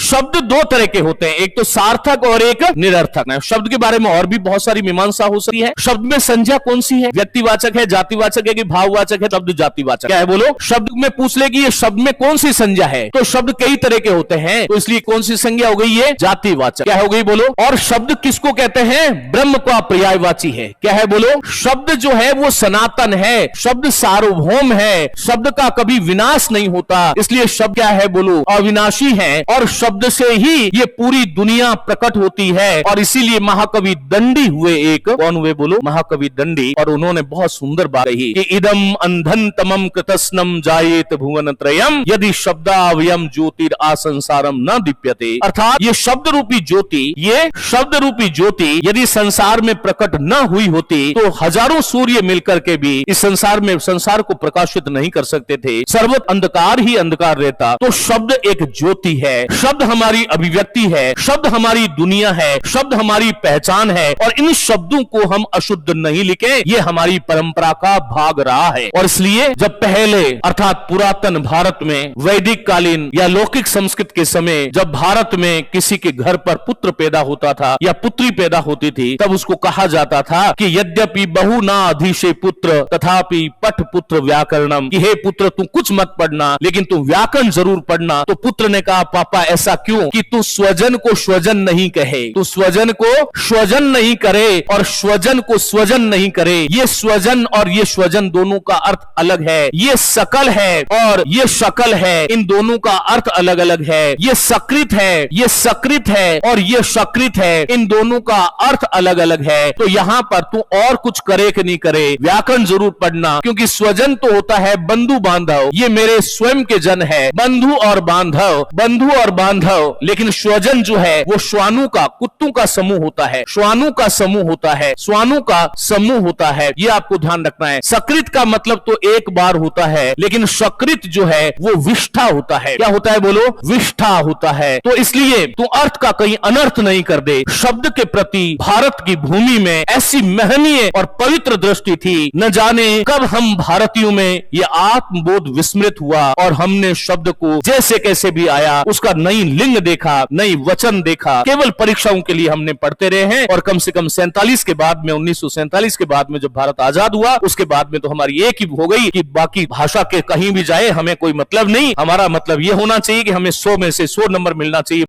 शब्द दो तरह के होते हैं, एक तो सार्थक और एक निरर्थक। शब्द के बारे में और भी बहुत सारी मीमांसा हो सकती है। शब्द में संज्ञा कौन सी है, व्यक्तिवाचक है, जातिवाचक है कि भाववाचक है, शब्द जातिवाचक क्या है बोलो। शब्द में पूछ ले कि ये शब्द में कौन सी संज्ञा है, तो शब्द कई तरह के होते हैं, तो इसलिए कौन सी संज्ञा हो गई, ये जातिवाचक क्या हो गई बोलो। और शब्द किसको कहते हैं, ब्रह्म का पर्यायवाची है, क्या है बोलो। शब्द जो है वो सनातन है, शब्द सार्वभौम है, शब्द का कभी विनाश नहीं होता, इसलिए शब्द क्या है बोलो, अविनाशी है। और शब्द से ही ये पूरी दुनिया प्रकट होती है। और इसीलिए महाकवि दंडी हुए, एक कौन हुए बोलो, महाकवि दंडी। और उन्होंने बहुत सुंदर बात कही कि इदम अंधन तमम कृतस्नम जायेत भुवन त्रयम यदि शब्दावयम ज्योतिर आसंसारम न दीप्यते। अर्थात ये शब्द रूपी ज्योति, ये शब्द रूपी ज्योति यदि संसार में प्रकट न हुई होती तो हजारों सूर्य मिलकर के भी इस संसार में संसार को प्रकाशित नहीं कर सकते थे, सर्वत्र अंधकार ही अंधकार रहता। तो शब्द एक ज्योति है, शब्द हमारी अभिव्यक्ति है, शब्द हमारी दुनिया है, शब्द हमारी पहचान है। और इन शब्दों को हम अशुद्ध नहीं लिखे, ये हमारी परंपरा का भाग रहा है। और इसलिए जब पहले अर्थात पुरातन भारत में वैदिक कालीन या लौकिक संस्कृत के समय जब भारत में किसी के घर पर पुत्र पैदा होता था या पुत्री पैदा होती थी, तब उसको कहा जाता था कि यद्यपि बहु ना अधिशे पुत्र तथापि पठ पुत्र व्याकरणम, कि हे पुत्र तू कुछ मत पढ़ना लेकिन तू व्याकरण जरूर पढ़ना। तो पुत्र ने कहा पापा ऐसा क्यों, कि तू स्वजन को स्वजन नहीं कहे, तू स्वजन को स्वजन नहीं करे और स्वजन को स्वजन नहीं करे। ये स्वजन और ये स्वजन दोनों का अर्थ अलग है, ये सकल है और ये शकल है, इन दोनों का अर्थ अलग अलग है। ये सकृत है, ये सकृत है और ये सकृत है, इन दोनों का अर्थ अलग अलग है। तो यहां पर तू और कुछ करे कि नहीं करे, व्याकरण जरूर पढ़ना, क्योंकि स्वजन तो होता है बंधु बांधव, ये मेरे स्वयं के जन है, बंधु और बांधव, बंधु और बांधव। लेकिन स्वजन जो है वो श्वानु का, कुत्तों का समूह होता है, श्वानु का समूह होता है, श्वानु का समूह होता है, ये आपको ध्यान रखना है। सकृत का मतलब तो एक बार होता है, लेकिन सकृत जो है वो विष्ठा होता है। क्या होता है बोलो, विष्ठा होता है। तो इसलिए तू अर्थ का कहीं अनर्थ नहीं कर दे। शब्द के प्रति भारत की भूमि में ऐसी महनीय और पवित्र दृष्टि थी, न जाने कब हम भारतीयों में ये आत्मबोध विस्मृत हुआ और हमने शब्द को जैसे कैसे भी आया उसका नई लिंग देखा, नई वचन देखा, केवल परीक्षाओं के लिए हमने पढ़ते रहे हैं। और कम से कम 47 के बाद में, 1947 के बाद में जब भारत आजाद हुआ उसके बाद में तो हमारी एक ही हो गई कि बाकी भाषा के कहीं भी जाए हमें कोई मतलब नहीं, हमारा मतलब ये होना चाहिए कि हमें 100 में से 100 नंबर मिलना चाहिए।